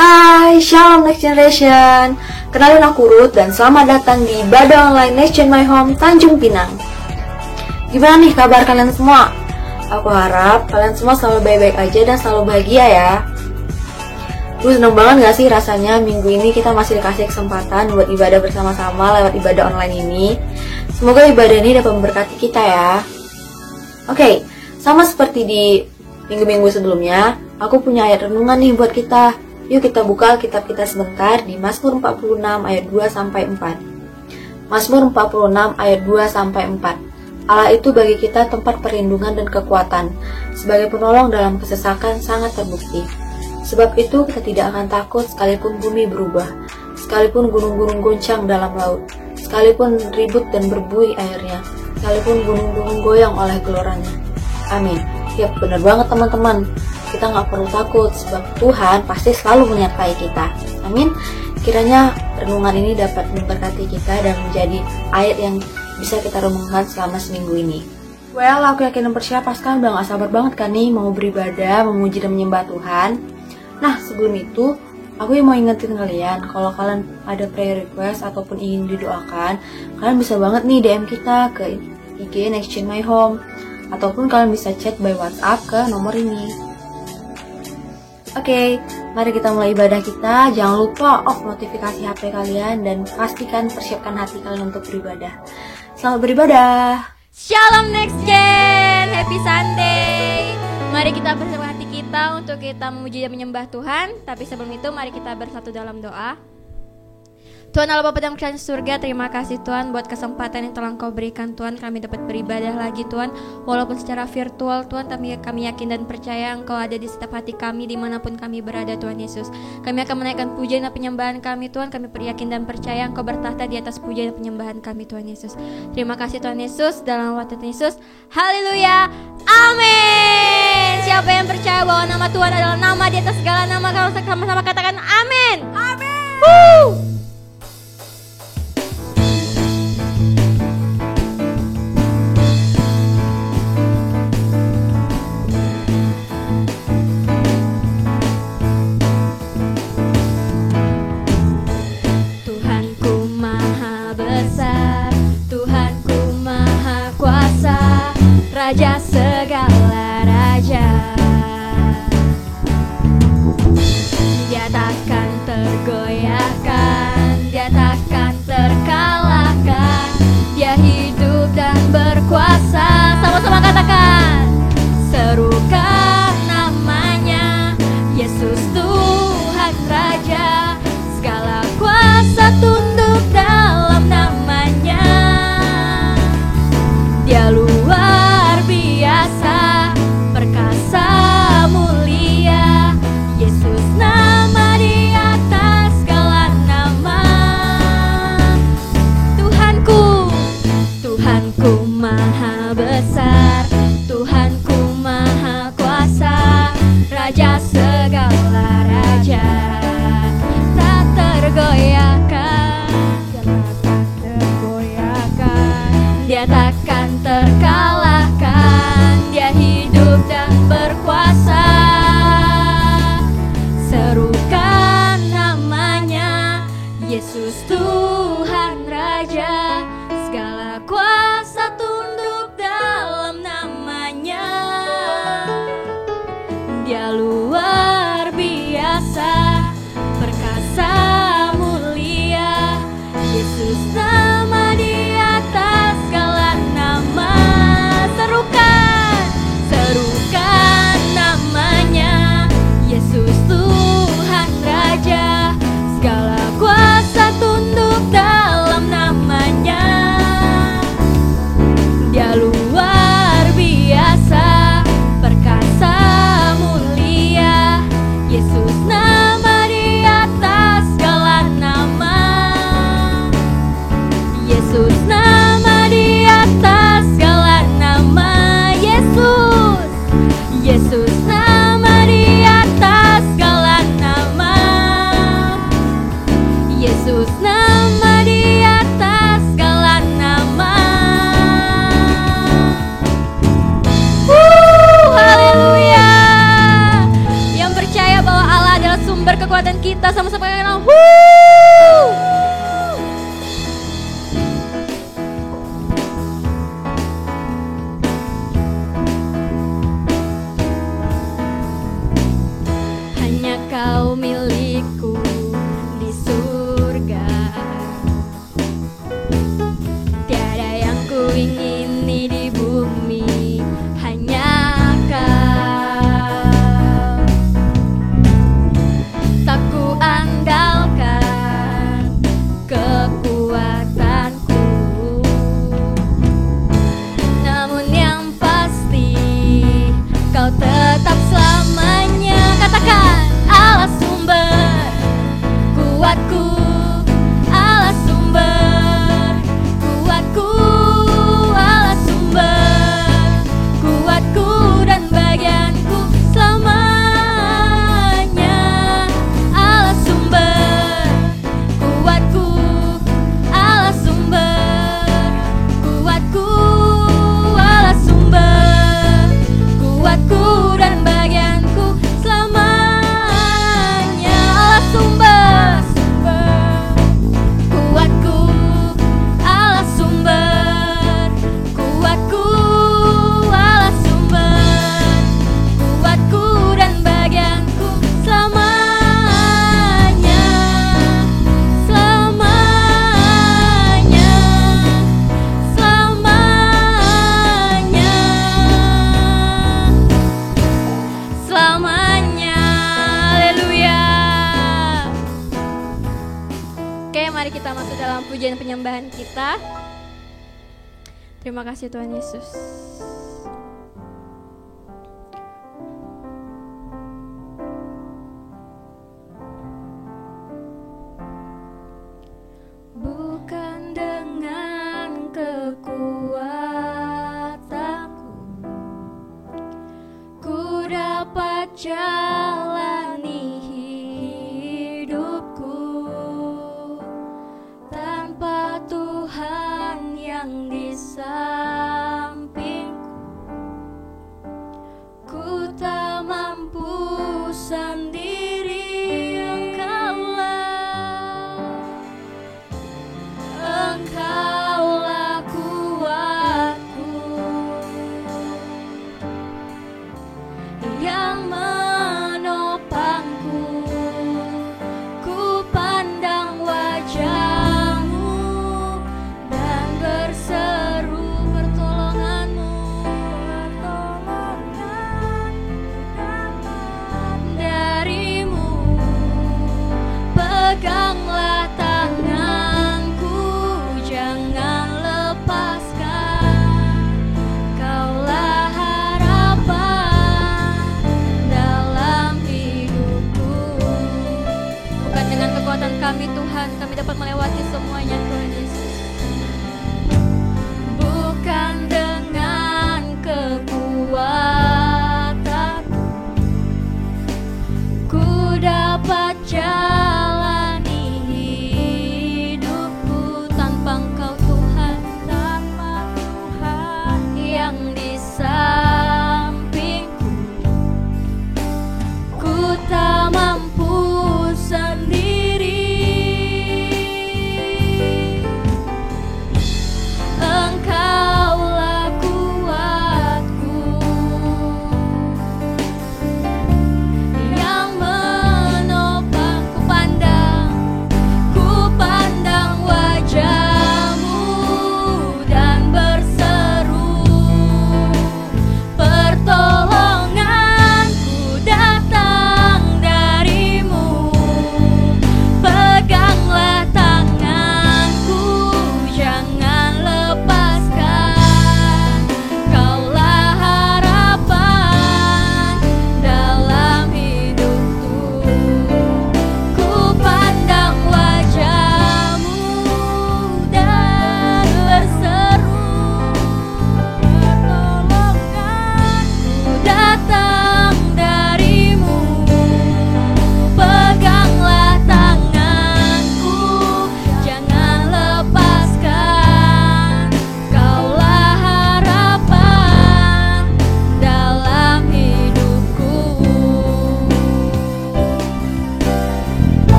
Hai, Shalom Next Generation. Kenalin aku Ruth dan selamat datang di Ibadah Online Nation My Home Tanjung Pinang. Gimana nih kabar kalian semua? Aku harap kalian semua selalu baik-baik aja dan selalu bahagia ya. Gue seneng banget gak sih rasanya minggu ini kita masih dikasih kesempatan buat ibadah bersama-sama lewat ibadah online ini. Semoga ibadah ini dapat memberkati kita ya. Oke, sama seperti di minggu-minggu sebelumnya, aku punya ayat renungan nih buat kita. Yuk kita buka Alkitab kita sebentar di Mazmur 46 ayat 2-4. Mazmur 46 ayat 2-4. Allah itu bagi kita tempat perlindungan dan kekuatan, sebagai penolong dalam kesesakan sangat terbukti. Sebab itu kita tidak akan takut sekalipun bumi berubah, sekalipun gunung-gunung goncang dalam laut, sekalipun ribut dan berbuih airnya, sekalipun gunung-gunung goyang oleh geloranya. Amin. Yap, benar banget teman-teman. Kita nggak perlu takut, sebab Tuhan pasti selalu menyertai kita. Amin. Kiranya renungan ini dapat memberkati kita dan menjadi ayat yang bisa kita renungkan selama seminggu ini. Well, aku yakin dan percaya sekarang udah gak sabar banget kan nih mau beribadah, memuji dan menyembah Tuhan. Nah, sebelum itu, aku yang mau ingetin kalian, kalau kalian ada prayer request ataupun ingin didoakan, kalian bisa banget nih DM kita ke IG Next Gen My Home, ataupun kalian bisa chat by WhatsApp ke nomor ini. Oke, mari kita mulai ibadah kita. Jangan lupa off notifikasi HP kalian dan pastikan persiapkan hati kalian untuk beribadah. Selamat beribadah. Shalom Next Gen, Happy Sunday. Mari kita persiapkan hati kita untuk kita memuji dan menyembah Tuhan. Tapi sebelum itu mari kita bersatu dalam doa. Tuhan Allah Bapa yang di surga, terima kasih Tuhan buat kesempatan yang telah Engkau berikan Tuhan. Kami dapat beribadah lagi Tuhan, walaupun secara virtual Tuhan. Kami yakin dan percaya Engkau ada di setiap hati kami dimanapun kami berada Tuhan Yesus. Kami akan menaikkan pujian dan penyembahan kami Tuhan. Kami yakin dan percaya Engkau bertahta di atas pujian dan penyembahan kami Tuhan Yesus. Terima kasih Tuhan Yesus, dalam nama Tuhan Yesus. Haleluya, amin. Siapa yang percaya bahwa nama Tuhan adalah nama di atas segala nama, kalau sama-sama katakan amin. Amin. Woo! Raja segala raja, Dia takkan tergoyahkan, Dia takkan terkalahkan. Dia hidup dan berkuasa. Sama-sama katakan, serukan namanya, Yesus Tuhan Raja. Segala kuasa tunduk dalam namanya. Dia luar biasa, perkasa mulia. Yesus nama di atas segala nama. Tuhanku, Tuhanku maha besar, Tuhanku maha kuasa, Raja segala raja, tak tergoyahkan, Dia takkan terkalahkan. Dia hidup dan berkuasa. Serukan namanya, Yesus Tuhan Raja. Segala kuasa tunduk dalam namanya. Dia luar kekuatan kita. Sama-sama katakan hanya kau milikku di surga. Tiada yang ku ingini di bumi, hanya kau. Tak ku andalkan kekuatanku, namun yang pasti kau tetap selamanya. Katakan Allah sumber kuatku, Allah sumber kuatku, Allah sumber kuatku dan bagianku selamanya. Allah sumber kuatku, Allah sumber kuatku, Allah sumber kuatku dan bagianku selamanya. Allah sumber kuatku, Allah sumber kuatku, Allah sumber kuatku dan bagianku selamanya, selamanya, selamanya, selamanya. Haleluya. Oke, mari kita masuk dalam pujian penyembahan kita. Terima kasih Tuhan Yesus. Bukan dengan kekuatanku ku dapat jalani hidupku, tanpa Tuhan yang di sampingku ku tak mampu sendiri. Engkaulah kuatku yang menopangku. Ku pandang wajah-Mu dan berseru pertolongan-Mu. Pertolongan datang dari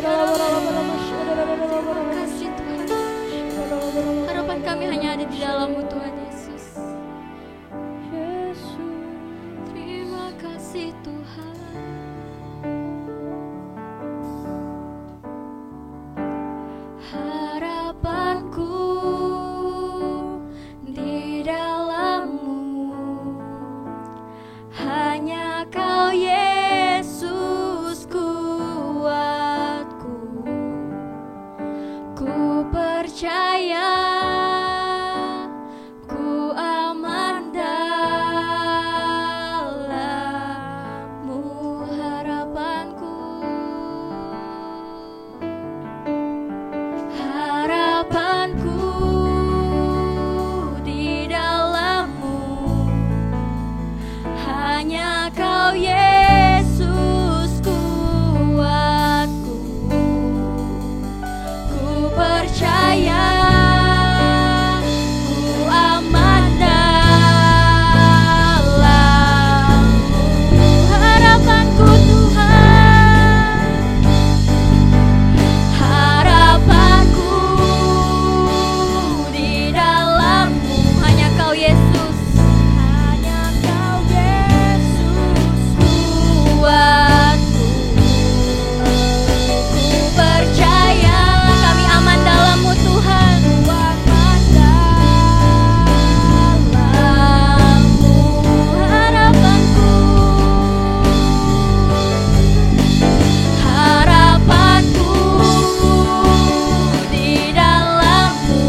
Terima kasih Tuhan. Harapan kami hanya ada di dalam-Mu Tuhan Yesus. Terima kasih Tuhan. Harapanku di dalam-Mu, hanya Kau Yesus kuatku. Ku percaya, ku aman dalam-Mu. Harapanku, harapanku di dalam-Mu, hanya Kau Yesus kuatku. Ku percaya, ku aman dalam-Mu. Harapanku Tuhan, harapanku di dalam-Mu, hanya Kau Yesus, hanya Kau Yesus kuatku. Ku percaya kami aman dalam-Mu Tuhan, aman dalam-Mu. Harapanku, harapanku di dalam-Mu,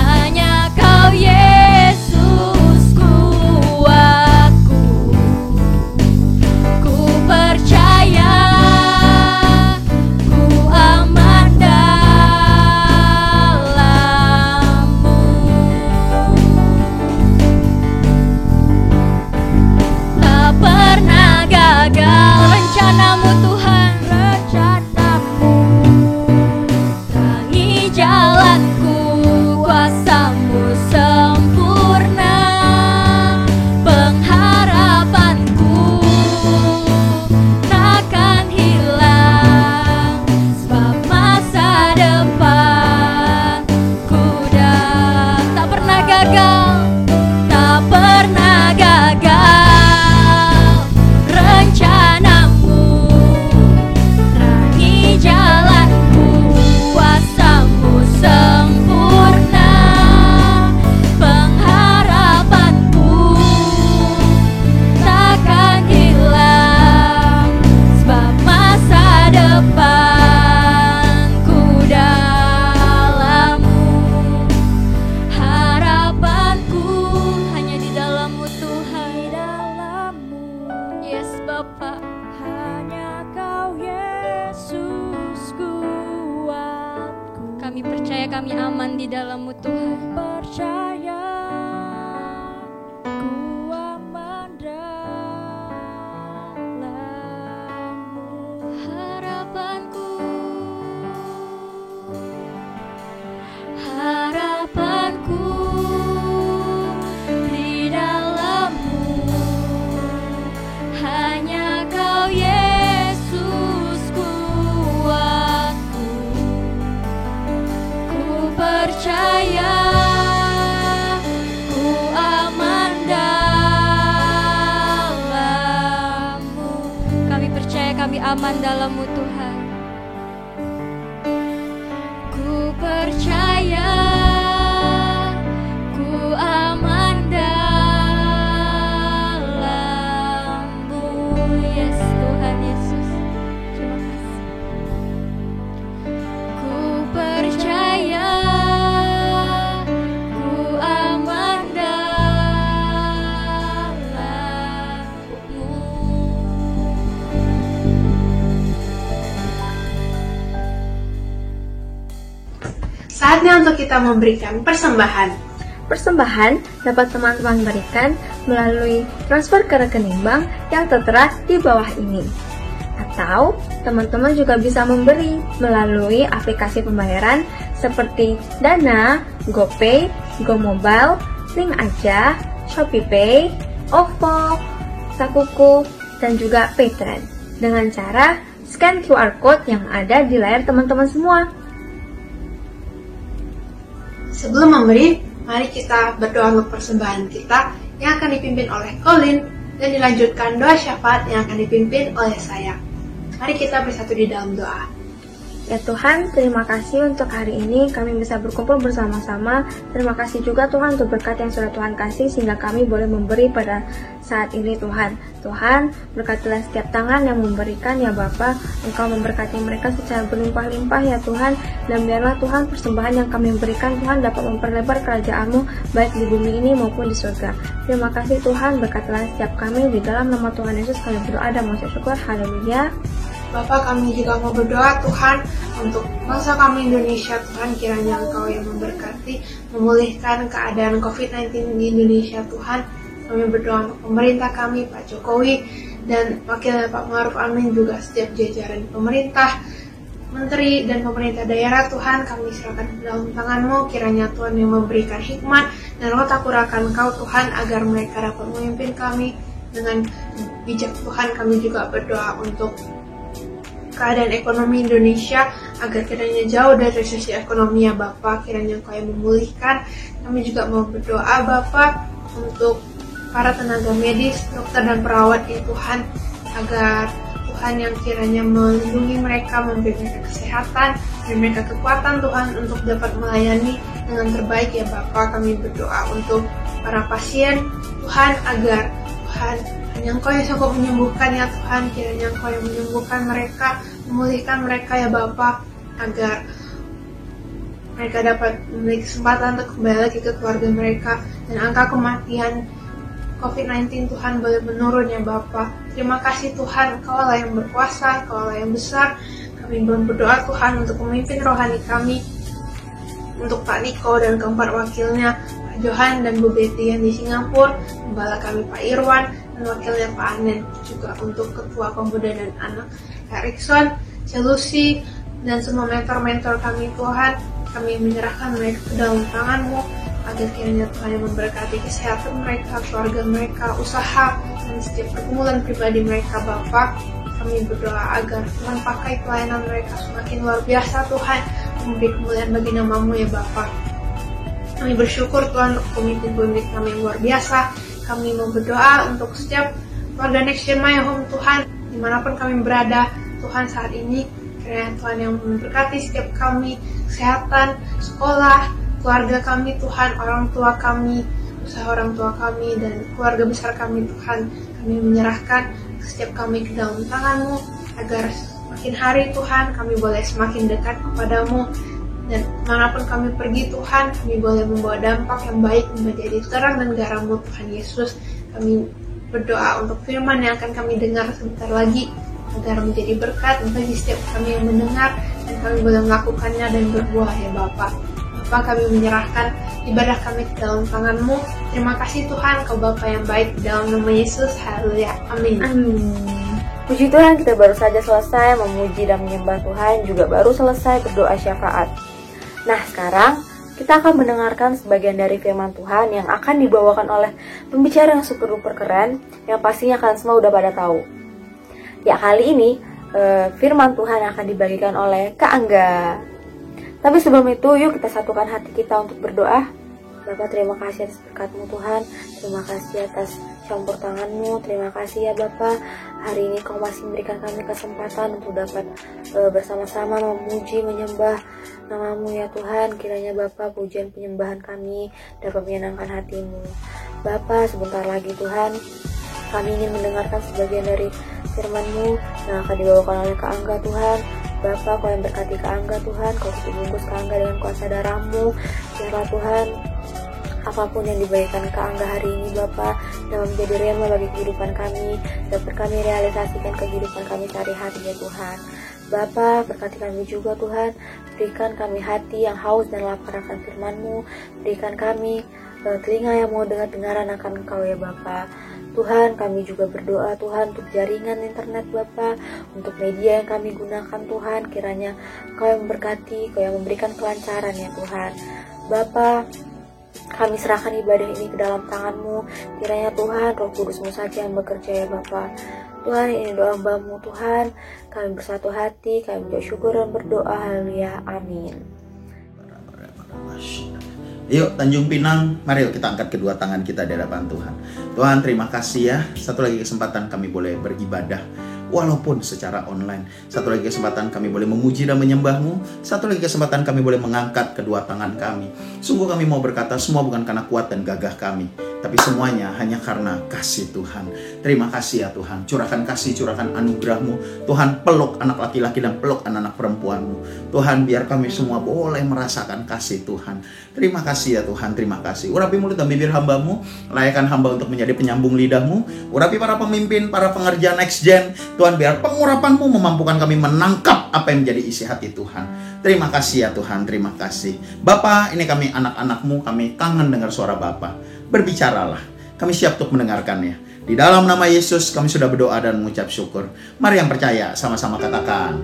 hanya Kau Yesus kuatku. Ku percaya, ku aman dalam-Mu. Tak pernah gagal rencana-Mu Tuhan, rencana-Mu. Terangi jalanku, kuasa-Mu sempurna. Pengharapanku takkan hilang, sebab masa depan ku tak pernah gagal, tak pernah gagal rencana-Mu. Terangi jalanku, kuasa-Mu sempurna. Pengharapanku takkan hilang, sebab masa depanku dalam-Mu. Harapanku hanya di dalam-Mu Tuhan, di dalam-Mu. Yes Bapa, hanya Kau Yesus kuatku. Kami percaya kami aman di dalam-Mu Tuhan. Percaya ku aman dalam-Mu. Harapanku, harapanku di dalam-Mu, hanya Kau Yesus kuatku. Ku percaya, ku aman dalam-Mu. Kami percaya kami aman dalam-Mu Tuhan. Ku percaya, ku aman dalam-Mu. Yes Tuhan Yesus, terima kasih. Ku percaya, ku aman dalam-Mu. Saatnya untuk kita memberikan persembahan. Persembahan dapat teman-teman berikan melalui transfer ke rekening bank yang tertera di bawah ini. Atau teman-teman juga bisa memberi melalui aplikasi pembayaran seperti Dana, GoPay, GoMobile, Link Aja, ShopeePay, OVO, Sakuku, dan juga Paytrend dengan cara scan QR Code yang ada di layar teman-teman semua. Sebelum memberi, mari kita berdoa untuk persembahan kita yang akan dipimpin oleh Colin dan dilanjutkan doa syafaat yang akan dipimpin oleh saya. Mari kita bersatu di dalam doa. Ya Tuhan, terima kasih untuk hari ini kami bisa berkumpul bersama-sama. Terima kasih juga Tuhan untuk berkat yang sudah Tuhan kasih sehingga kami boleh memberi pada saat ini Tuhan. Tuhan, berkatilah setiap tangan yang memberikan ya Bapa. Engkau memberkati mereka secara berlimpah-limpah ya Tuhan. Dan biarlah Tuhan persembahan yang kami berikan Tuhan dapat memperlebar kerajaan-Mu baik di bumi ini maupun di surga. Terima kasih Tuhan, berkatilah setiap kami di dalam nama Tuhan Yesus kami berdoa dan mengucap syukur. Haleluya. Bapak, kami juga mau berdoa Tuhan untuk bangsa kami Indonesia. Tuhan, kiranya Engkau yang memberkati, memulihkan keadaan COVID-19 di Indonesia Tuhan. Kami berdoa untuk pemerintah kami, Pak Jokowi, dan wakilnya Pak Ma'ruf Amin, juga setiap jajaran pemerintah, menteri, dan pemerintah daerah. Tuhan, kami serahkan ke dalam tangan-Mu. Kiranya Tuhan yang memberikan hikmat dan otak kurakan Engkau Tuhan, agar mereka dapat memimpin kami dengan bijak. Tuhan, kami juga berdoa untuk keadaan ekonomi Indonesia agar kiranya jauh dari resesi ekonomi ya Bapak, kiranya Engkau yang memulihkan. Kami juga mau berdoa Bapak untuk para tenaga medis, dokter dan perawat ya Tuhan, agar Tuhan yang kiranya melindungi mereka, memberi mereka kesehatan, memberi mereka kekuatan Tuhan untuk dapat melayani dengan terbaik ya Bapak. Kami berdoa untuk para pasien Tuhan, agar Tuhan hanya Engkau yang sanggup menyembuhkan ya Tuhan. Kiranya Engkau yang menyembuhkan mereka, memulihkan mereka ya Bapa, agar mereka dapat memiliki kesempatan untuk kembali lagi ke keluarga mereka, dan angka kematian COVID-19 Tuhan boleh menurun ya Bapa. Terima kasih Tuhan, Engkau Allah yang berkuasa, Engkau Allah yang besar. Kami berdoa Tuhan untuk pemimpin rohani kami, untuk Pak Niko dan keempat wakilnya, Pak Johan dan Bu Betty yang di Singapura, gembala kami Pak Irwan, dan wakilnya Pak Anen, juga untuk Ketua Pemuda dan Anak Erikson, Celusi, dan semua mentor-mentor kami Tuhan. Kami menyerahkan mereka ke dalam tangan-Mu, agar kiranya Tuhan yang memberkati kesehatan mereka, keluarga mereka, usaha, dan setiap pergumulan pribadi mereka Bapa. Kami berdoa agar Tuhan pakai pelayanan mereka semakin luar biasa Tuhan, memberi kemuliaan bagi nama-Mu ya Bapa. Kami bersyukur Tuhan untuk pemimpin-pemimpin kami yang luar biasa. Kami mau berdoa untuk setiap keluarga Next Gen My Home Tuhan, dimanapun kami berada Tuhan saat ini. Kiranya Tuhan yang memberkati setiap kami, kesehatan, sekolah, keluarga kami Tuhan, orang tua kami, usaha orang tua kami, dan keluarga besar kami Tuhan. Kami menyerahkan setiap kami ke dalam tangan-Mu, agar semakin hari Tuhan kami boleh semakin dekat kepadamu, dan manapun kami pergi Tuhan, kami boleh membawa dampak yang baik, menjadi terang dan garam-Mu Tuhan Yesus. Kami berdoa untuk firman yang akan kami dengar sebentar lagi, agar menjadi berkat bagi setiap kami yang mendengar, dan kami boleh melakukannya dan berbuah ya Bapa. Bapa, kami menyerahkan ibadah kami ke dalam tangan-Mu. Terima kasih Tuhan, Kau Bapa yang baik, di dalam nama Yesus. Haleluya. Amin. Puji Tuhan, kita baru saja selesai memuji dan menyembah Tuhan, juga baru selesai berdoa syafaat. Nah, sekarang kita akan mendengarkan sebagian dari firman Tuhan yang akan dibawakan oleh pembicara yang super duper keren, yang pastinya kalian semua udah pada tahu. Ya, kali ini firman Tuhan akan dibagikan oleh Kak Angga. Tapi sebelum itu, yuk kita satukan hati kita untuk berdoa. Bapak, terima kasih atas berkat-Mu Tuhan. Terima kasih atas campur tangan-Mu. Terima kasih ya Bapak, hari ini Kau masih memberikan kami kesempatan untuk dapat bersama-sama memuji, menyembah nama-Mu ya Tuhan. Kiranya Bapak, pujian penyembahan kami dapat menyenangkan hati-Mu. Bapak, sebentar lagi Tuhan, kami ingin mendengarkan sebagian dari firman-Mu yang akan dibawakan oleh Kak Angga Tuhan. Bapak, Kau yang berkati Kak Angga Tuhan, Kau tutup bungkus Kak Angga dengan kuasa darah-Mu. Biarlah Tuhan, apapun yang diberikan Kak Angga hari ini Bapak, dapat menjadi rema bagi kehidupan kami, dapat kami realisasikan kehidupan kami sehari-hari ya Tuhan. Bapak, berkati kami juga Tuhan, berikan kami hati yang haus dan lapar akan firman-Mu, berikan kami telinga yang mau dengar-dengaran akan Engkau ya Bapak. Tuhan, kami juga berdoa Tuhan untuk jaringan internet Bapa, untuk media yang kami gunakan Tuhan, kiranya Kau yang memberkati, Kau yang memberikan kelancaran ya Tuhan. Bapa, kami serahkan ibadah ini ke dalam tangan-Mu, kiranya Tuhan Roh Kudus-Mu saja yang bekerja ya Bapa. Tuhan, ini doa hamba-Mu Tuhan. Kami bersatu hati, kami bersyukur dan berdoa. Haleluya. Amin. Yuk Tanjung Pinang, mari yuk kita angkat kedua tangan kita di hadapan Tuhan. Tuhan, terima kasih ya, satu lagi kesempatan kami boleh beribadah walaupun secara online. Satu lagi kesempatan kami boleh memuji dan menyembah-Mu. Satu lagi kesempatan kami boleh mengangkat kedua tangan kami. Sungguh kami mau berkata, semua bukan karena kuat dan gagah kami, tapi semuanya hanya karena kasih Tuhan. Terima kasih ya Tuhan, curahkan kasih, curahkan anugerah-Mu. Tuhan, peluk anak laki-laki dan peluk anak-anak perempuan-Mu. Tuhan, biar kami semua boleh merasakan kasih Tuhan. Terima kasih ya Tuhan, terima kasih. Urapi mulut dan bibir hamba-Mu, layakkan hamba untuk menjadi penyambung lidah-Mu. Urapi para pemimpin, para pengerja next gen. Tuhan, biar pengurapan-Mu memampukan kami menangkap apa yang menjadi isi hati Tuhan. Terima kasih ya Tuhan, terima kasih. Bapa, ini kami anak-anak-Mu, kami kangen dengar suara Bapa. Berbicaralah, kami siap untuk mendengarkannya. Di dalam nama Yesus kami sudah berdoa dan mengucap syukur. Mari yang percaya sama-sama katakan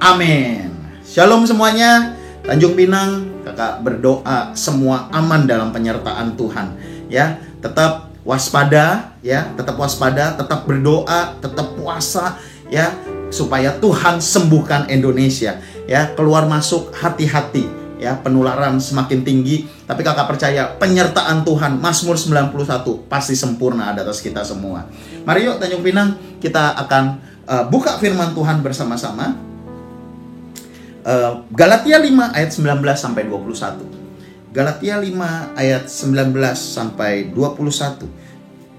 amin. Shalom semuanya. Tanjung Pinang, kakak berdoa semua aman dalam penyertaan Tuhan. Ya, tetap waspada, ya, tetap waspada, tetap berdoa, tetap puasa, ya, supaya Tuhan sembuhkan Indonesia. Ya, keluar masuk hati-hati. Ya, penularan semakin tinggi, tapi kakak percaya penyertaan Tuhan, Mazmur 91 pasti sempurna ada atas kita semua. Mari yuk Tanjung Pinang, kita akan buka firman Tuhan bersama-sama. Galatia 5 ayat 19 sampai 21. Galatia 5 ayat 19 sampai 21.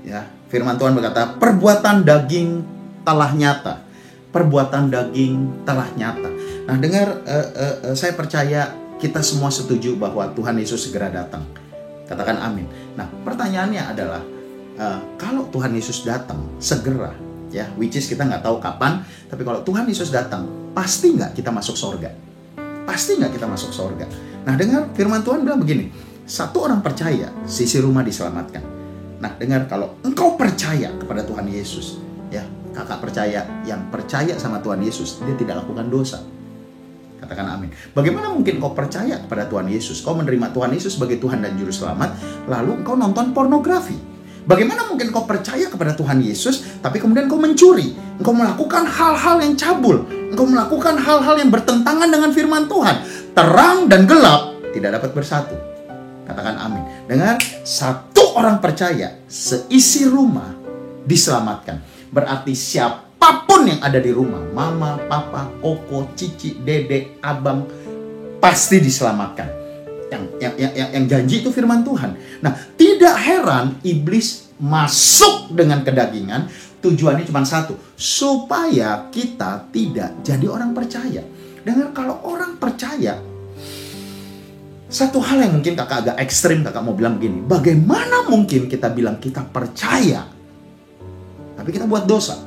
Ya, firman Tuhan berkata, perbuatan daging telah nyata. Perbuatan daging telah nyata. Nah, dengar, saya percaya kita semua setuju bahwa Tuhan Yesus segera datang. Katakan amin. Nah, pertanyaannya adalah, kalau Tuhan Yesus datang segera, ya, which is kita nggak tahu kapan, tapi kalau Tuhan Yesus datang, pasti nggak kita masuk sorga? Pasti nggak kita masuk sorga? Nah, dengar, firman Tuhan bilang begini, satu orang percaya, sisi rumah diselamatkan. Nah, dengar, kalau engkau percaya kepada Tuhan Yesus, ya, kakak percaya, yang percaya sama Tuhan Yesus, dia tidak lakukan dosa. Katakan amin. Bagaimana mungkin kau percaya kepada Tuhan Yesus, kau menerima Tuhan Yesus sebagai Tuhan dan Juru Selamat, lalu engkau nonton pornografi? Bagaimana mungkin kau percaya kepada Tuhan Yesus, tapi kemudian kau mencuri, engkau melakukan hal-hal yang cabul, engkau melakukan hal-hal yang bertentangan dengan firman Tuhan? Terang dan gelap tidak dapat bersatu. Katakan amin. Dengar, satu orang percaya, seisi rumah diselamatkan. Berarti siapapun yang ada di rumah, mama, papa, koko, cici, dede, abang, pasti diselamatkan. Yang janji itu firman Tuhan. Nah, tidak heran iblis masuk dengan kedagingan. Tujuannya cuma satu, supaya kita tidak jadi orang percaya. Dengar, kalau orang percaya, satu hal yang mungkin kakak agak ekstrim, kakak mau bilang begini, bagaimana mungkin kita bilang kita percaya, tapi kita buat dosa?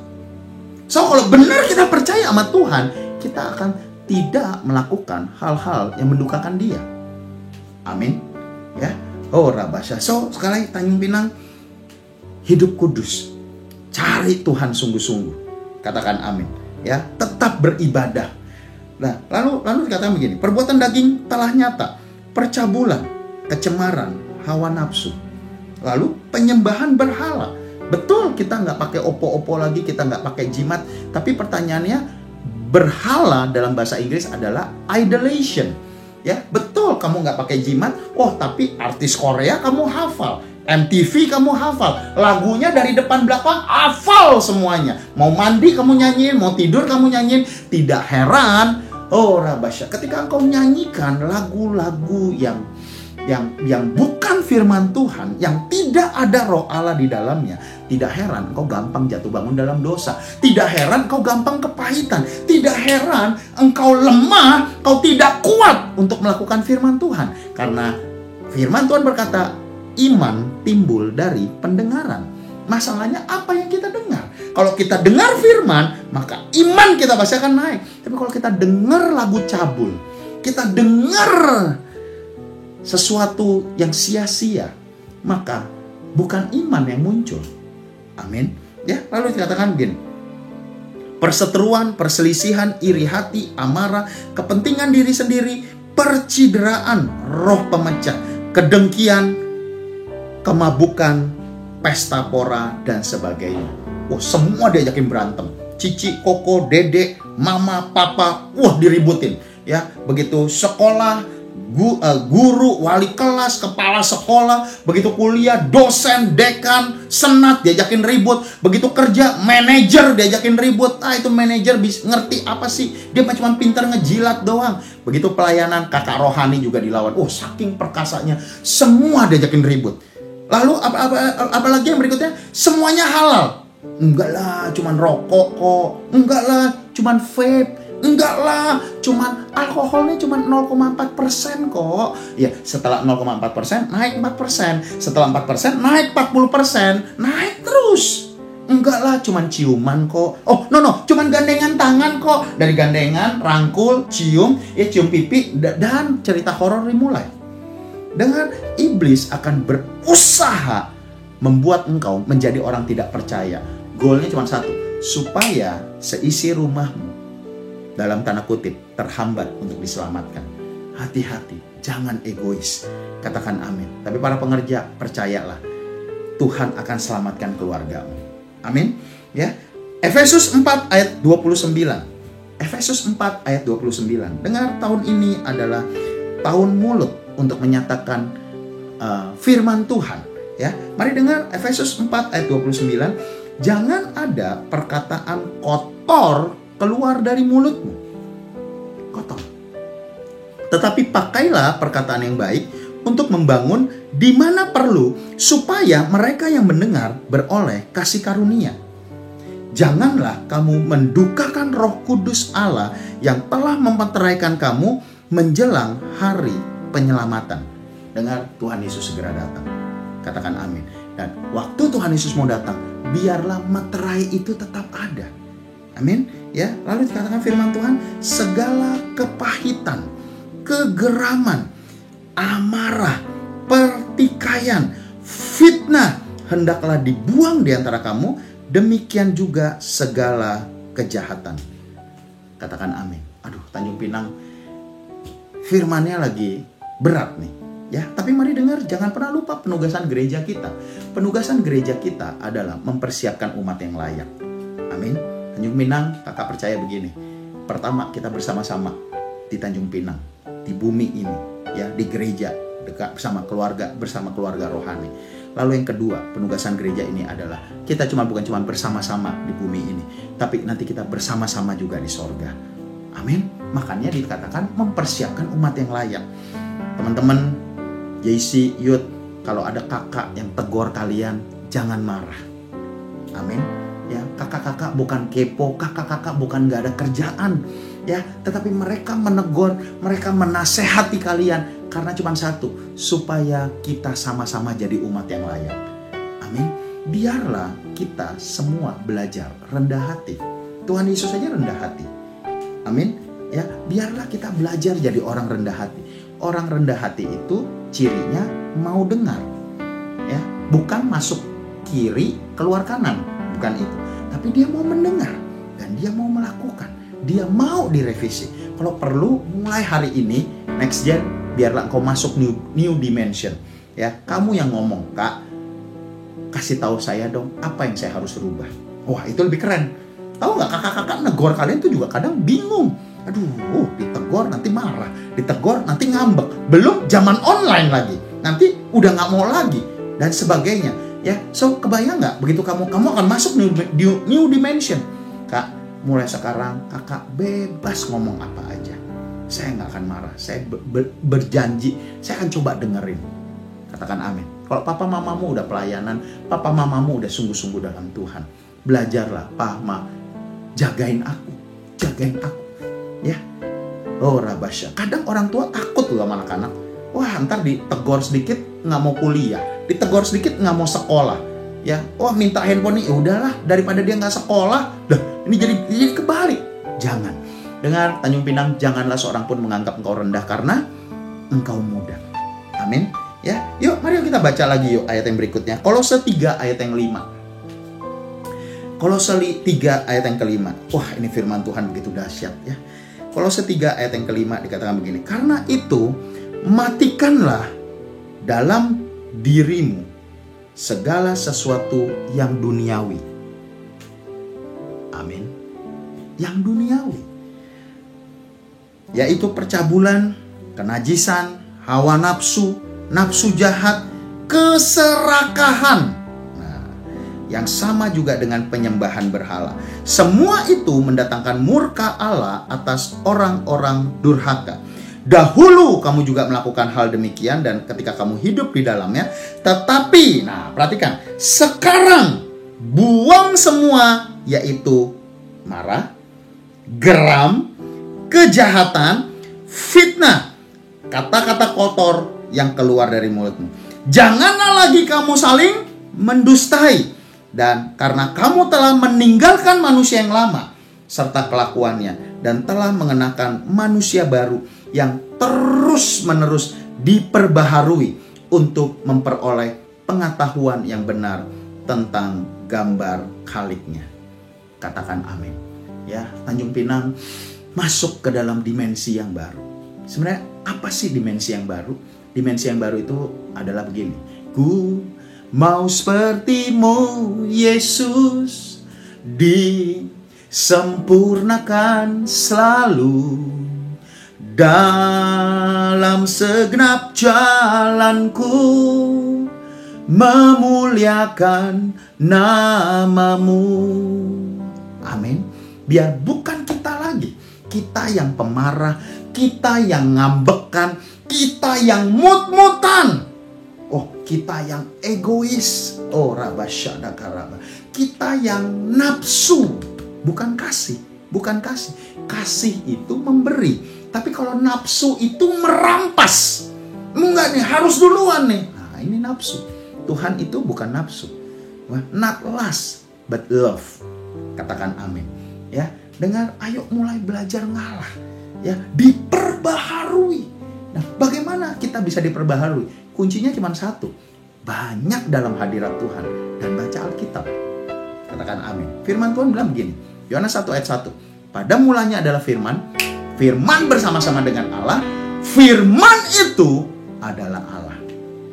So, kalau benar kita percaya sama Tuhan, kita akan tidak melakukan hal-hal yang mendukakan Dia. Amin. Ya. Oh, Rabasya. So, sekali lagi Tanjung Pinang, hidup kudus. Cari Tuhan sungguh-sungguh. Katakan amin. Ya, tetap beribadah. Nah, lalu dikatakan begini, perbuatan daging telah nyata, percabulan, kecemaran, hawa nafsu. Lalu penyembahan berhala. Betul, kita nggak pakai opo-opo lagi, kita nggak pakai jimat. Tapi pertanyaannya, berhala dalam bahasa Inggris adalah idolation. Ya, betul, kamu nggak pakai jimat. Oh, tapi artis Korea kamu hafal, MTV kamu hafal, lagunya dari depan belakang hafal semuanya. Mau mandi kamu nyanyiin, mau tidur kamu nyanyiin. Tidak heran, oh Rabasya, ketika engkau nyanyikan lagu-lagu yang bukan firman Tuhan, yang tidak ada roh Allah di dalamnya, tidak heran engkau gampang jatuh bangun dalam dosa. Tidak heran engkau gampang kepahitan. Tidak heran engkau lemah, engkau tidak kuat untuk melakukan firman Tuhan. Karena firman Tuhan berkata, iman timbul dari pendengaran. Masalahnya apa yang kita dengar? Kalau kita dengar firman, maka iman kita pasti akan naik. Tapi kalau kita dengar lagu cabul, kita dengar sesuatu yang sia-sia, maka bukan iman yang muncul. Amin. Ya, lalu dikatakan begini, perseteruan, perselisihan, iri hati, amarah, kepentingan diri sendiri, percideraan, roh pemecah, kedengkian, kemabukan, pesta pora, dan sebagainya. wah semua diajakin berantem. Cici, koko, dede, mama, papa, wah diributin. Ya, begitu sekolah, guru, wali kelas, kepala sekolah, begitu kuliah, dosen, dekan, senat diajakin ribut, begitu kerja, manajer diajakin ribut. Itu manajer bisa ngerti apa sih? Dia cuma pintar ngejilat doang. Begitu pelayanan, kakak rohani juga dilawan. Saking perkasanya, semua diajakin ribut. Lalu apalagi yang berikutnya? Semuanya halal. Enggak lah, cuman rokok kok. Enggak lah, cuman vape. Enggak lah, cuman alkoholnya cuman 0,4% kok. Ya, setelah 0,4% naik 4%. Setelah 4% naik 40%. Naik terus. Enggak lah, cuman ciuman kok. Cuman gandengan tangan kok. Dari gandengan, rangkul, cium pipi, dan cerita horor dimulai. Dengan iblis akan berusaha membuat engkau menjadi orang tidak percaya. Goalnya cuma satu, supaya seisi rumahmu dalam tanda kutip terhambat untuk diselamatkan. Hati-hati, jangan egois. Katakan amin. Tapi para pengerja, percayalah, Tuhan akan selamatkan keluargamu. Amin. Ya. Efesus 4 ayat 29. Efesus 4 ayat 29. Dengar, tahun ini adalah tahun mulut untuk menyatakan firman Tuhan. Ya, mari dengar Efesus 4 ayat 29. Jangan ada perkataan kotor keluar dari mulutmu. Kotor. Tetapi pakailah perkataan yang baik untuk membangun di mana perlu, supaya mereka yang mendengar beroleh kasih karunia. Janganlah kamu mendukakan Roh Kudus Allah yang telah memeteraikan kamu menjelang hari penyelamatan. Dengar, Tuhan Yesus segera datang. Katakan amin. Dan waktu Tuhan Yesus mau datang, biarlah meterai itu tetap ada. Amin. Ya, lalu dikatakan firman Tuhan, segala kepahitan, kegeraman, amarah, pertikaian, fitnah hendaklah dibuang di antara kamu, demikian juga segala kejahatan. Katakan amin. Aduh, Tanjung Pinang firmannya lagi berat nih. Ya, tapi mari dengar, jangan pernah lupa penugasan gereja kita. Penugasan gereja kita adalah mempersiapkan umat yang layak. Amin. Tanjung Pinang, kakak percaya begini. Pertama, kita bersama-sama di Tanjung Pinang, di bumi ini, ya, di gereja, dekat bersama keluarga rohani. Lalu yang kedua, penugasan gereja ini adalah kita bukan cuma bersama-sama di bumi ini, tapi nanti kita bersama-sama juga di sorga. Amin. Makanya dikatakan mempersiapkan umat yang layak. Teman-teman, JC, Youth, kalau ada kakak yang tegur kalian, jangan marah. Amin. Ya, kakak-kakak bukan kepo, kakak-kakak bukan gak ada kerjaan, ya, tetapi mereka menegur, mereka menasehati kalian karena cuma satu, supaya kita sama-sama jadi umat yang layak. Amin. Biarlah kita semua belajar rendah hati. Tuhan Yesus saja rendah hati. Amin. Ya, biarlah kita belajar jadi orang rendah hati. Orang rendah hati itu cirinya mau dengar, ya, bukan masuk kiri keluar kanan, bukan itu, tapi dia mau mendengar dan dia mau melakukan, dia mau direvisi. Kalau perlu mulai hari ini, next gen, biarlah engkau masuk new dimension, ya. Kamu yang ngomong, Kak, kasih tahu saya dong apa yang saya harus rubah. Wah, itu lebih keren. Tahu nggak, kakak-kakak negor kalian tuh juga kadang bingung. Aduh, ditegur nanti marah, ditegur nanti ngambek. Belum zaman online lagi, nanti udah nggak mau lagi dan sebagainya. Ya, so kebayang nggak? Begitu kamu akan masuk new dimension. Kak, mulai sekarang kakak bebas ngomong apa aja. Saya nggak akan marah. Saya berjanji, saya akan coba dengerin. Katakan amin. Kalau papa mamamu udah pelayanan, papa mamamu udah sungguh-sungguh dalam Tuhan, belajarlah, Pama, jagain aku. Ya, Rabasya. Kadang orang tua takut loh sama anak-anak. Wah, ntar ditegur sedikit nggak mau kuliah, ditegur sedikit nggak mau sekolah. Ya, wah minta handphone nih, ya udahlah daripada dia nggak sekolah. Ini jadi kebalik. Jangan. Dengar, Tanjung Pinang, janganlah seorang pun menganggap engkau rendah karena engkau muda. Amin. Ya, yuk mari kita baca lagi yuk ayat yang berikutnya. Kolose 3 ayat yang 5. Kolose 3 ayat yang kelima. Wah, ini firman Tuhan begitu dahsyat, ya. Kolose 3 ayat yang kelima dikatakan begini. Karena itu, matikanlah dalam dirimu segala sesuatu yang duniawi. yang duniawi, yaitu percabulan, kenajisan, hawa nafsu, nafsu jahat, keserakahan. Nah, yang sama juga dengan penyembahan berhala. Semua itu mendatangkan murka Allah atas orang-orang durhaka. Dahulu kamu juga melakukan hal demikian dan ketika kamu hidup di dalamnya. Tetapi, nah perhatikan, sekarang buang semua, yaitu marah, geram, kejahatan, fitnah, kata-kata kotor yang keluar dari mulutmu. Janganlah lagi kamu saling mendustai. Dan karena kamu telah meninggalkan manusia yang lama serta kelakuannya dan telah mengenakan manusia baru yang terus-menerus diperbaharui untuk memperoleh pengetahuan yang benar tentang gambar Khaliknya. Katakan amin. Ya, Tanjung Pinang masuk ke dalam dimensi yang baru. Sebenarnya apa sih dimensi yang baru? Dimensi yang baru itu adalah begini. Ku mau sepertimu Yesus, disempurnakan selalu dalam segenap jalanku, memuliakan namamu. Amin. Biar bukan kita lagi, kita yang pemarah, kita yang ngambekan, kita yang mut-mutan, kita yang egois, kita yang nafsu, bukan kasih. Kasih itu memberi. Tapi kalau nafsu itu merampas. Enggak nih, harus duluan nih. Nah, ini nafsu. Tuhan itu bukan nafsu. Not lust, but love. Katakan amin. Ya, dengar, ayo mulai belajar ngalah. Ya, diperbaharui. Nah, bagaimana kita bisa diperbaharui? Kuncinya cuma satu. Banyak dalam hadirat Tuhan dan baca Alkitab. Katakan amin. Firman Tuhan bilang begini. Yohanes 1 ayat 1. Pada mulanya adalah firman. Firman bersama-sama dengan Allah. Firman itu adalah Allah.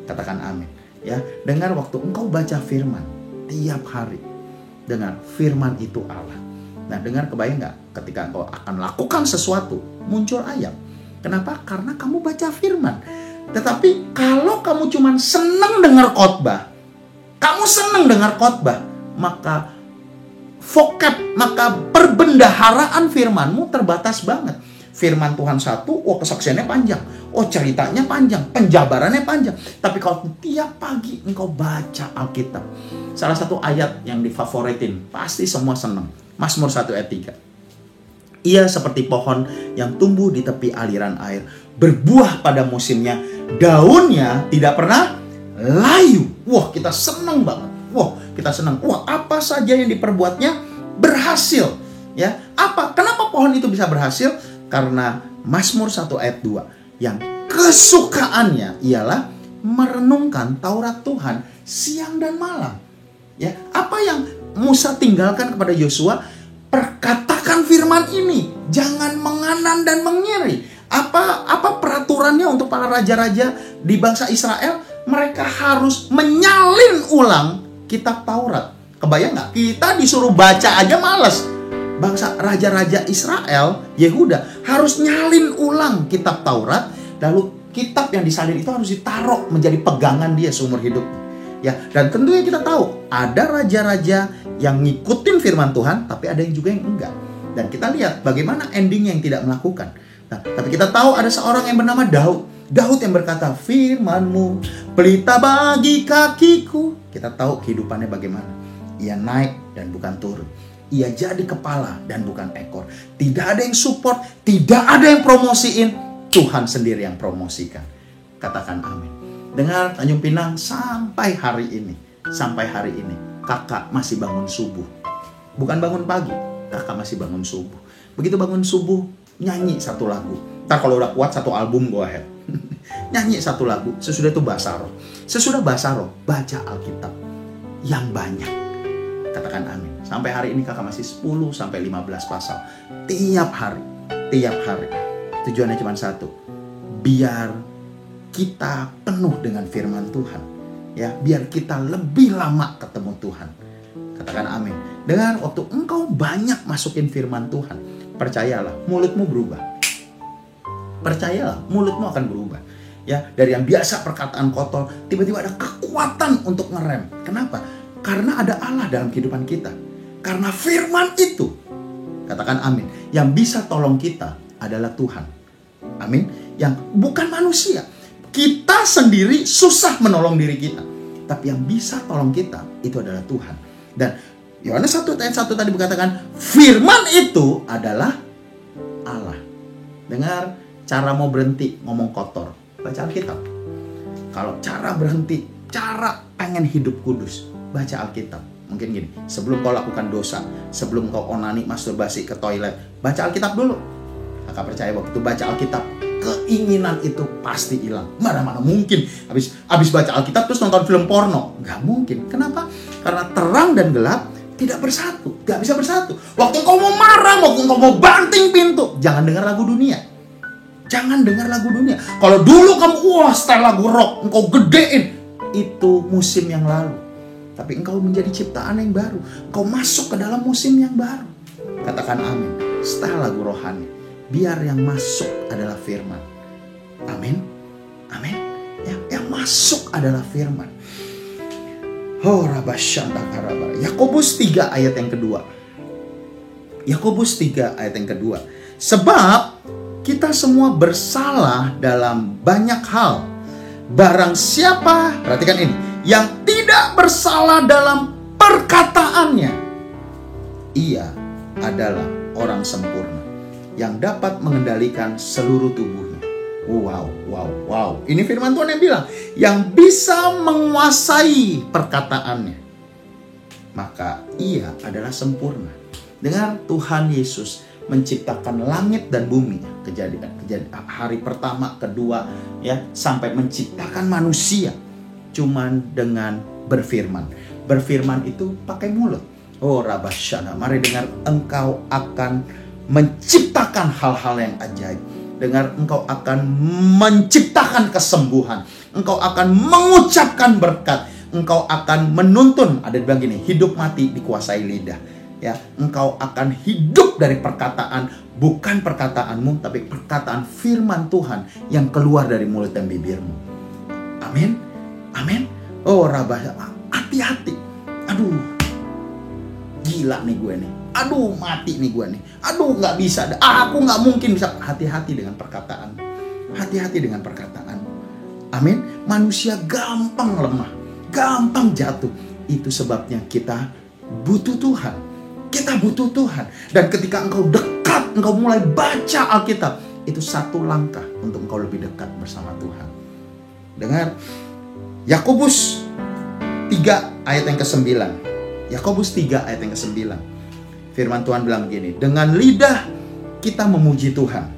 Katakan amin. Ya, dengar waktu engkau baca firman tiap hari. Dengar, firman itu Allah. Nah, dengar, kebayang nggak ketika engkau akan lakukan sesuatu, muncul ayat. Kenapa? Karena kamu baca firman. Tetapi kalau kamu cuma senang dengar khotbah, maka maka perbendaharaan firmanmu terbatas banget. Firman Tuhan satu, kesaksiannya panjang, ceritanya panjang, penjabarannya panjang. Tapi kalau tiap pagi engkau baca Alkitab, salah satu ayat yang difavoritin, pasti semua senang. Mazmur 1 ayat 3. Ia seperti pohon yang tumbuh di tepi aliran air, berbuah pada musimnya, daunnya tidak pernah layu. Kita senang banget. Kita senang. Apa saja yang diperbuatnya berhasil. Ya, kenapa pohon itu bisa berhasil? Karena Mazmur 1 ayat 2 yang kesukaannya ialah merenungkan Taurat Tuhan siang dan malam. Ya, apa yang Musa tinggalkan kepada Yosua? Perkatakan firman ini, jangan menganan dan mengiri. Apa peraturannya untuk para raja-raja di bangsa Israel? Mereka harus menyalin ulang kitab Taurat. Kebayang nggak? Kita disuruh baca aja males. Bangsa raja-raja Israel, Yehuda, harus nyalin ulang kitab Taurat. Lalu kitab yang disalin itu harus ditaruh menjadi pegangan dia seumur hidup. Ya, dan tentunya kita tahu ada raja-raja yang ngikutin firman Tuhan, tapi ada yang juga yang enggak. Dan kita lihat bagaimana endingnya yang tidak melakukan. Nah, tapi kita tahu ada seorang yang bernama Daud. Daud yang berkata, firman-Mu pelita bagi kakiku. Kita tahu kehidupannya bagaimana. Ia naik dan bukan turun. Ia jadi kepala dan bukan ekor. Tidak ada yang support, tidak ada yang promosiin. Tuhan sendiri yang promosikan. Katakan amin. Dengar, Tanjung Pinang, sampai hari ini, kakak masih bangun subuh. Bukan bangun pagi, kakak masih bangun subuh. Begitu bangun subuh, nyanyi satu lagu. Ntar kalau udah kuat satu album, go ahead. Nyanyi satu lagu, sesudah itu bahasa roh. Sesudah bahasa roh, baca Alkitab yang banyak. Katakan amin. Sampai hari ini kakak masih 10 sampai 15 pasal. Tiap hari. Tujuannya cuma satu. Biar kita penuh dengan firman Tuhan. Ya, biar kita lebih lama ketemu Tuhan. Katakan amin. Dengar, waktu engkau banyak masukin firman Tuhan, percayalah, mulutmu berubah. Percayalah, mulutmu akan berubah. Ya, dari yang biasa perkataan kotor, tiba-tiba ada kekuatan untuk ngerem. Kenapa? Karena ada Allah dalam kehidupan kita. Karena firman itu, katakan amin, yang bisa tolong kita adalah Tuhan. Amin. Yang bukan manusia. Kita sendiri susah menolong diri kita. Tapi yang bisa tolong kita itu adalah Tuhan. Dan Yohanes 1 ayat 1 tadi berkatakan, firman itu adalah Allah. Dengar, cara mau berhenti ngomong kotor, baca Alkitab. Kalau cara berhenti, cara pengen hidup kudus, baca Alkitab. Mungkin gini, sebelum kau lakukan dosa, sebelum kau onani, masturbasi ke toilet, baca Alkitab dulu. Kakak percaya waktu baca Alkitab, keinginan itu pasti hilang. Mana mungkin habis baca Alkitab terus nonton film porno. Gak mungkin. Kenapa? Karena terang dan gelap tidak bersatu. Gak bisa bersatu. Waktu kau mau marah, waktu kau mau banting pintu, jangan dengar lagu dunia. Jangan dengar lagu dunia. Kalau dulu kamu setel lagu rock, engkau gedein, itu musim yang lalu. Tapi engkau menjadi ciptaan yang baru. Engkau masuk ke dalam musim yang baru. Katakan amin. Setel lagu rohani. Biar yang masuk adalah firman. Amin. Amin. Yang masuk adalah firman. Yakobus 3 ayat yang kedua. Yakobus 3 ayat yang kedua. Sebab kita semua bersalah dalam banyak hal. Barang siapa, perhatikan ini, yang tidak bersalah dalam perkataannya, ia adalah orang sempurna yang dapat mengendalikan seluruh tubuhnya. Wow. Ini firman Tuhan yang bilang, yang bisa menguasai perkataannya, maka ia adalah sempurna. Dengar, Tuhan Yesus menciptakan langit dan bumi. Kejadian hari pertama, kedua, ya, sampai menciptakan manusia cuman dengan berfirman. Berfirman itu pakai mulut. Oh Rabasyana, mari dengar, engkau akan menciptakan hal-hal yang ajaib. Dengar, engkau akan menciptakan kesembuhan. Engkau akan mengucapkan berkat. Engkau akan menuntun, ada bilang gini, hidup mati dikuasai lidah. Ya, engkau akan hidup dari perkataan, bukan perkataanmu, tapi perkataan firman Tuhan yang keluar dari mulut dan bibirmu. Amin. Amin. Oh Rabasyana, hati-hati. Aduh, gila nih gue nih. Aduh, mati nih gue nih. Aduh, gak bisa. Aku gak mungkin bisa. Hati-hati dengan perkataan. Hati-hati dengan perkataan. Amin. Manusia gampang lemah, gampang jatuh. Itu sebabnya kita butuh Tuhan. Kita butuh Tuhan. Dan ketika engkau dekat, engkau mulai baca Alkitab, itu satu langkah untuk engkau lebih dekat bersama Tuhan. Dengar, Yakobus 3 ayat yang ke-9. Yakobus 3 ayat yang ke-9. Firman Tuhan bilang begini, dengan lidah kita memuji Tuhan,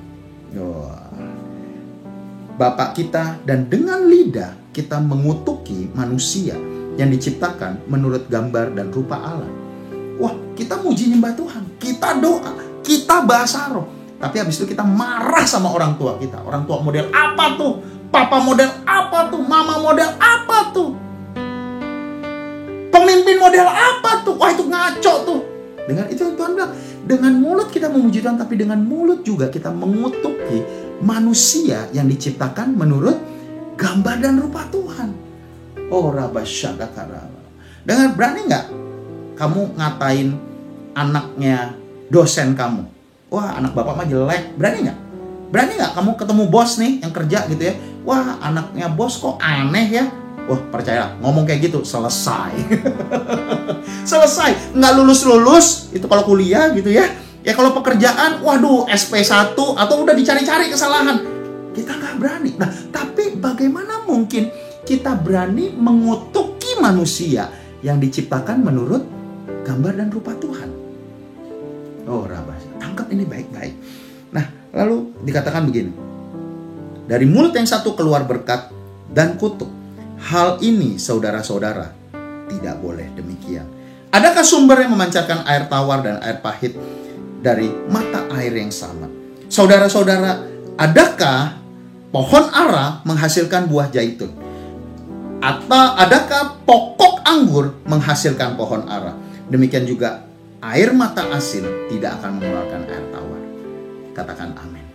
Bapa kita, dan dengan lidah kita mengutuki manusia yang diciptakan menurut gambar dan rupa Allah. Wah, kita muji nyembah Tuhan, kita doa, kita bahasa roh. Tapi habis itu kita marah sama orang tua kita. Orang tua model apa tuh? Papa model apa tuh? Mama model apa tuh? Pemimpin model apa tuh? Wah, itu ngaco tuh. Dengan itu Tuhan bilang, dengan mulut kita memuji Tuhan, tapi dengan mulut juga kita mengutuki manusia yang diciptakan menurut gambar dan rupa Tuhan. Oh Rabasyadakara. Dengar, berani nggak kamu ngatain anaknya dosen kamu? Wah, anak bapak mah jelek. Berani nggak? Berani nggak kamu ketemu bos nih yang kerja gitu ya? Wah, anaknya bos kok aneh ya? Wah, percayalah, ngomong kayak gitu selesai. Selesai. Nggak lulus-lulus, itu kalau kuliah gitu ya. Ya kalau pekerjaan, waduh, SP1 atau udah dicari-cari kesalahan. Kita nggak berani. Nah, tapi bagaimana mungkin kita berani mengutuki manusia yang diciptakan menurut gambar dan rupa Tuhan? Oh, Rabas, tangkap ini baik-baik. Nah, lalu dikatakan begini. Dari mulut yang satu keluar berkat dan kutuk. Hal ini, saudara-saudara, tidak boleh demikian. Adakah sumber yang memancarkan air tawar dan air pahit dari mata air yang sama? Saudara-saudara, adakah pohon ara menghasilkan buah zaitun? Atau adakah pokok anggur menghasilkan pohon ara? Demikian juga air mata asin tidak akan mengeluarkan air tawar. Katakan amin.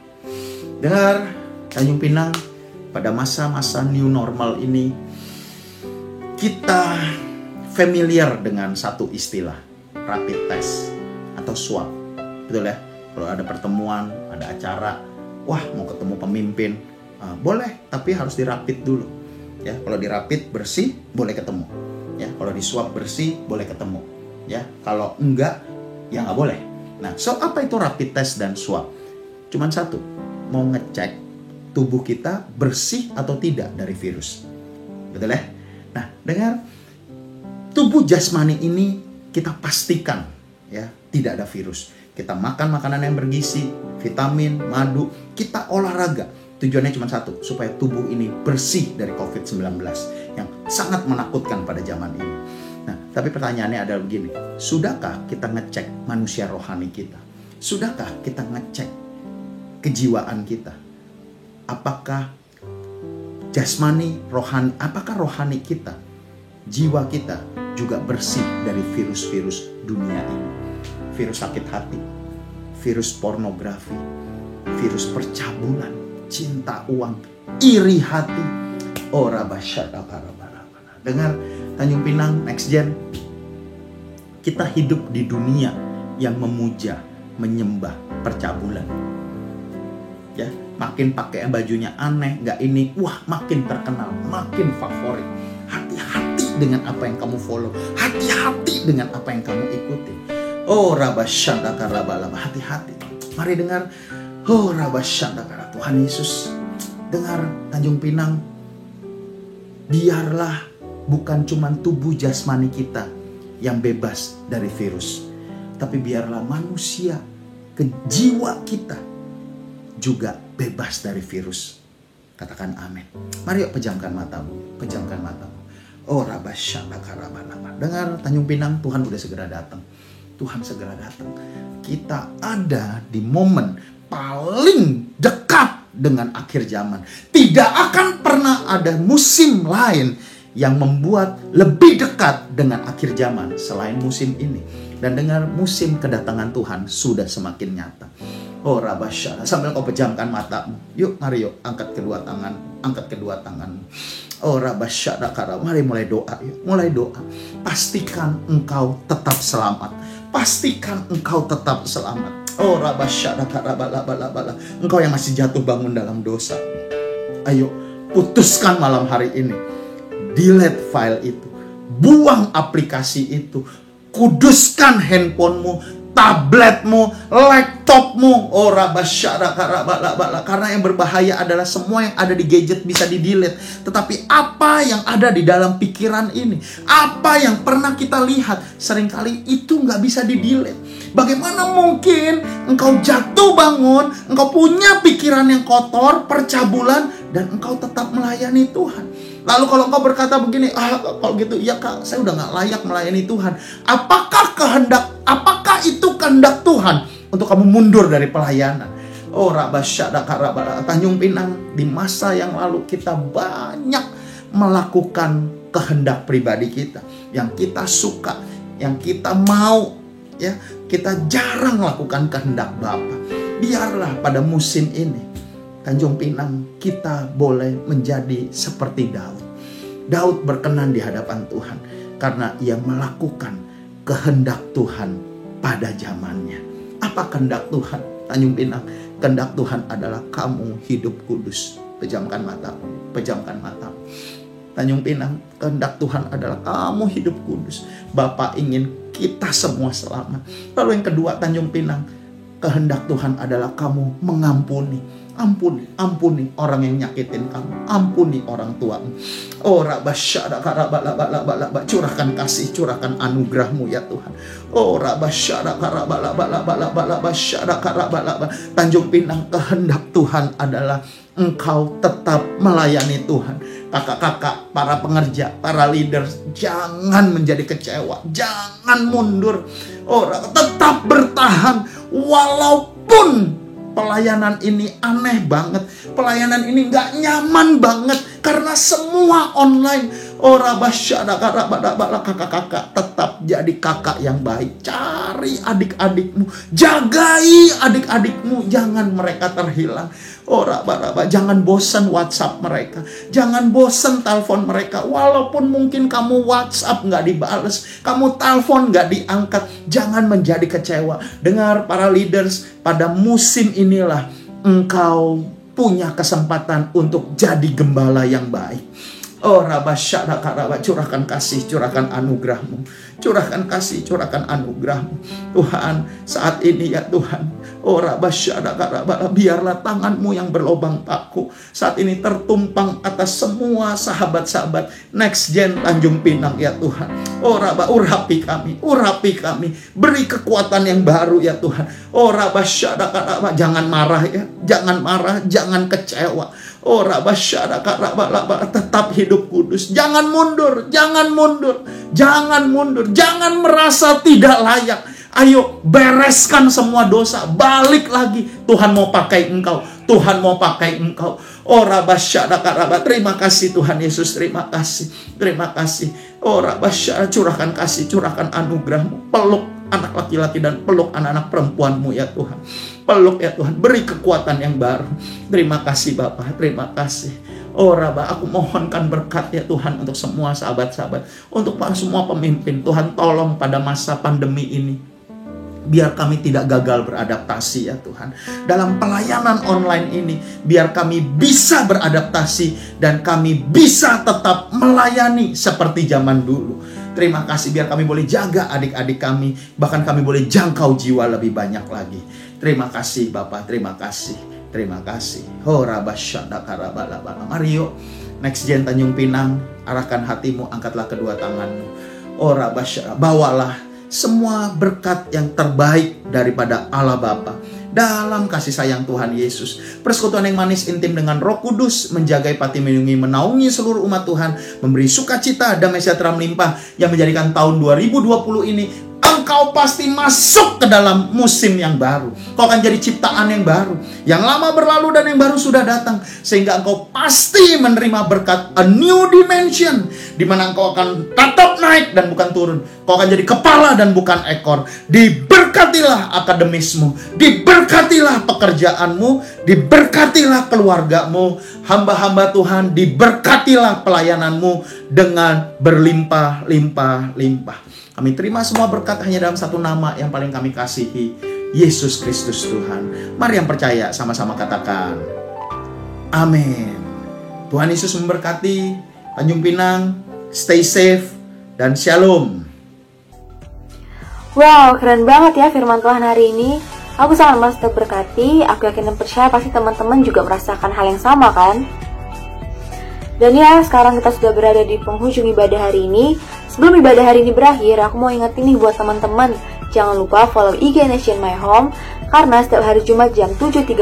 Dengar Tanjung Pinang, pada masa-masa new normal ini kita familiar dengan satu istilah, rapid test atau swab. Betul ya? Kalau ada pertemuan, ada acara, wah mau ketemu pemimpin, boleh, tapi harus dirapid dulu. Ya, kalau dirapid bersih, boleh ketemu. Ya, kalau di swab bersih, boleh ketemu. Ya, kalau enggak, ya nggak boleh. Nah, so apa itu rapid test dan swab? Cuman satu, mau ngecek tubuh kita bersih atau tidak dari virus. Betul ya? Nah, dengar, tubuh jasmani ini kita pastikan ya tidak ada virus. Kita makan makanan yang bergizi, vitamin, madu, kita olahraga. Tujuannya cuma satu, supaya tubuh ini bersih dari COVID-19 yang sangat menakutkan pada zaman ini. Nah, tapi pertanyaannya adalah begini, sudahkah kita ngecek manusia rohani kita? Sudahkah kita ngecek kejiwaan kita? Apakah jasmani, rohani, apakah rohani kita, jiwa kita juga bersih dari virus-virus dunia ini? Virus sakit hati, virus pornografi, virus percabulan, cinta uang, iri hati. Oh rabasyadakarabana. Dengar Tanjung Pinang Next Gen, kita hidup di dunia yang memuja, menyembah percabulan. Ya, makin pakai bajunya aneh, nggak ini, wah makin terkenal, makin favorit. Hati-hati dengan apa yang kamu follow, hati-hati dengan apa yang kamu ikuti. Oh rabasyadakarabala, hati-hati. Mari dengar, oh rabasyadakara, Tuhan Yesus. Dengar Tanjung Pinang, biarlah bukan cuma tubuh jasmani kita yang bebas dari virus, tapi biarlah manusia, jiwa kita juga bebas dari virus. Katakan amin. Mari yuk pejamkan matamu, pejamkan matamu. Oh rabasyadakarabala. Dengar Tanjung Pinang, Tuhan udah segera datang. Tuhan segera datang. Kita ada di momen paling dekat dengan akhir zaman. Tidak akan pernah ada musim lain yang membuat lebih dekat dengan akhir zaman selain musim ini. Dan dengar, musim kedatangan Tuhan sudah semakin nyata. Oh rabasyada, sambil kau pejamkan matamu. Yuk, mari yuk, angkat kedua tangan, angkat kedua tanganmu. Oh rabasyada kara, mari mulai doa yuk, mulai doa. Pastikan engkau tetap selamat. Pastikan engkau tetap selamat. Oh rabasyada kara bala. Engkau yang masih jatuh bangun dalam dosa. Ayo, putuskan malam hari ini. Delete file itu. Buang aplikasi itu. Kuduskan handphonemu, tabletmu, laptopmu. Oh rabasyada karabala. Karena yang berbahaya adalah semua yang ada di gadget bisa di-delete. Tetapi apa yang ada di dalam pikiran ini, apa yang pernah kita lihat, seringkali itu nggak bisa di-delete. Bagaimana mungkin engkau jatuh bangun, engkau punya pikiran yang kotor, percabulan, dan engkau tetap melayani Tuhan? Lalu kalau engkau berkata begini, kalau gitu, ya kak, saya udah gak layak melayani Tuhan. Apakah itu kehendak Tuhan untuk kamu mundur dari pelayanan? Oh rabasyadakarabala. Tanjung Pinang, di masa yang lalu kita banyak melakukan kehendak pribadi kita, yang kita suka, yang kita mau, ya, kita jarang melakukan kehendak Bapa. Biarlah pada musim ini Tanjung Pinang kita boleh menjadi seperti Daud. Daud berkenan di hadapan Tuhan karena ia melakukan kehendak Tuhan pada zamannya. Apa kehendak Tuhan? Tanjung Pinang, kehendak Tuhan adalah kamu hidup kudus. Pejamkan matamu, pejamkan matamu. Tanjung Pinang, kehendak Tuhan adalah kamu hidup kudus. Bapa ingin kita semua selamat. Lalu yang kedua, Tanjung Pinang, kehendak Tuhan adalah kamu mengampuni. Ampuni orang yang nyakitin kamu. Ampuni orang tuamu. Oh rabasyada karabala. Curahkan kasih, curahkan anugerahmu ya Tuhan. Oh rabasyada karabala. Tanjung Pinang, kehendak Tuhan adalah engkau tetap melayani Tuhan. Kakak-kakak, para pengerja, para leaders, jangan menjadi kecewa, jangan mundur. Oh, tetap bertahan walaupun pelayanan ini aneh banget, pelayanan ini gak nyaman banget karena semua online. Ora basyada karabada kakak-kakak, tetap jadi kakak yang baik. Cari adik-adikmu, jagai adik-adikmu, jangan mereka terhilang. Ora baraba, jangan bosan WhatsApp mereka, jangan bosan telepon mereka. Walaupun mungkin kamu WhatsApp nggak dibales, kamu telepon nggak diangkat, jangan menjadi kecewa. Dengar para leaders, pada musim inilah engkau punya kesempatan untuk jadi gembala yang baik. Oh rabasyada karaba, curahkan kasih, curahkan anugerahmu, curahkan kasih, curahkan anugerahmu Tuhan saat ini ya Tuhan. Oh rabasyada karaba, biarlah tanganmu yang berlobang paku saat ini tertumpang atas semua sahabat-sahabat Next Gen Tanjung Pinang ya Tuhan. Oh raba, urapi kami, beri kekuatan yang baru ya Tuhan. Oh rabasyada karaba, jangan marah ya, jangan marah, jangan kecewa. Oh rabasyada karaba, tetap hidup kudus. Jangan mundur, jangan mundur, jangan mundur, jangan merasa tidak layak. Ayo bereskan semua dosa, balik lagi. Tuhan mau pakai engkau, Tuhan mau pakai engkau. Oh rabasyada karaba, terima kasih Tuhan Yesus, terima kasih, terima kasih. Oh rabasyada, curahkan kasih, curahkan anugerahmu, peluk anak laki-laki dan peluk anak-anak perempuanmu ya Tuhan. Peluk ya Tuhan, beri kekuatan yang baru. Terima kasih Bapak, terima kasih. Oh Raba, aku mohonkan berkat ya Tuhan untuk semua sahabat-sahabat, untuk semua pemimpin. Tuhan tolong pada masa pandemi ini, biar kami tidak gagal beradaptasi ya Tuhan. Dalam pelayanan online ini, biar kami bisa beradaptasi dan kami bisa tetap melayani seperti zaman dulu. Terima kasih, biar kami boleh jaga adik-adik kami, bahkan kami boleh jangkau jiwa lebih banyak lagi. Terima kasih Bapak, terima kasih, terima kasih. Oh rabasyada karabalabala. Mari yuk, Next Gen Tanjung Pinang, arahkan hatimu, angkatlah kedua tanganmu. Oh rabasyada, bawalah semua berkat yang terbaik daripada Allah Bapa dalam kasih sayang Tuhan Yesus, persekutuan yang manis intim dengan Roh Kudus, menjagai pati melindungi menaungi seluruh umat Tuhan, memberi sukacita damai sejahtera melimpah yang menjadikan tahun 2020 ini engkau pasti masuk ke dalam musim yang baru. Kau akan jadi ciptaan yang baru. Yang lama berlalu dan yang baru sudah datang. Sehingga engkau pasti menerima berkat a new dimension, di mana engkau akan tetap naik dan bukan turun. Kau akan jadi kepala dan bukan ekor. Diberkatilah akademismu, diberkatilah pekerjaanmu, diberkatilah keluargamu. Hamba-hamba Tuhan, diberkatilah pelayananmu dengan berlimpah-limpah-limpah. Kami terima semua berkat hanya dalam satu nama yang paling kami kasihi, Yesus Kristus Tuhan. Mari yang percaya sama-sama katakan amin. Tuhan Yesus memberkati Tanjung Pinang. Stay safe dan shalom. Wow, keren banget ya firman Tuhan hari ini. Aku sangat merasa terberkati. Aku yakin dan percaya pasti teman-teman juga merasakan hal yang sama kan? Dan ya, sekarang kita sudah berada di penghujung ibadah hari ini. Sebelum ibadah hari ini berakhir, aku mau ingetin nih buat teman-teman, jangan lupa follow IG Nation My Home, karena setiap hari Jumat jam 7.30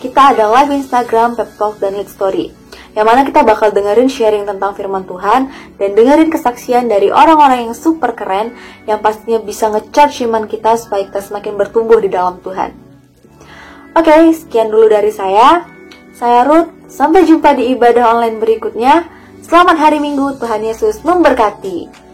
kita ada live Instagram, Pep Talk, dan Lead Story, yang mana kita bakal dengerin sharing tentang firman Tuhan dan dengerin kesaksian dari orang-orang yang super keren yang pastinya bisa nge-charge iman kita supaya kita semakin bertumbuh di dalam Tuhan. Oke, sekian dulu dari saya Ruth. Sampai jumpa di ibadah online berikutnya. Selamat hari Minggu, Tuhan Yesus memberkati.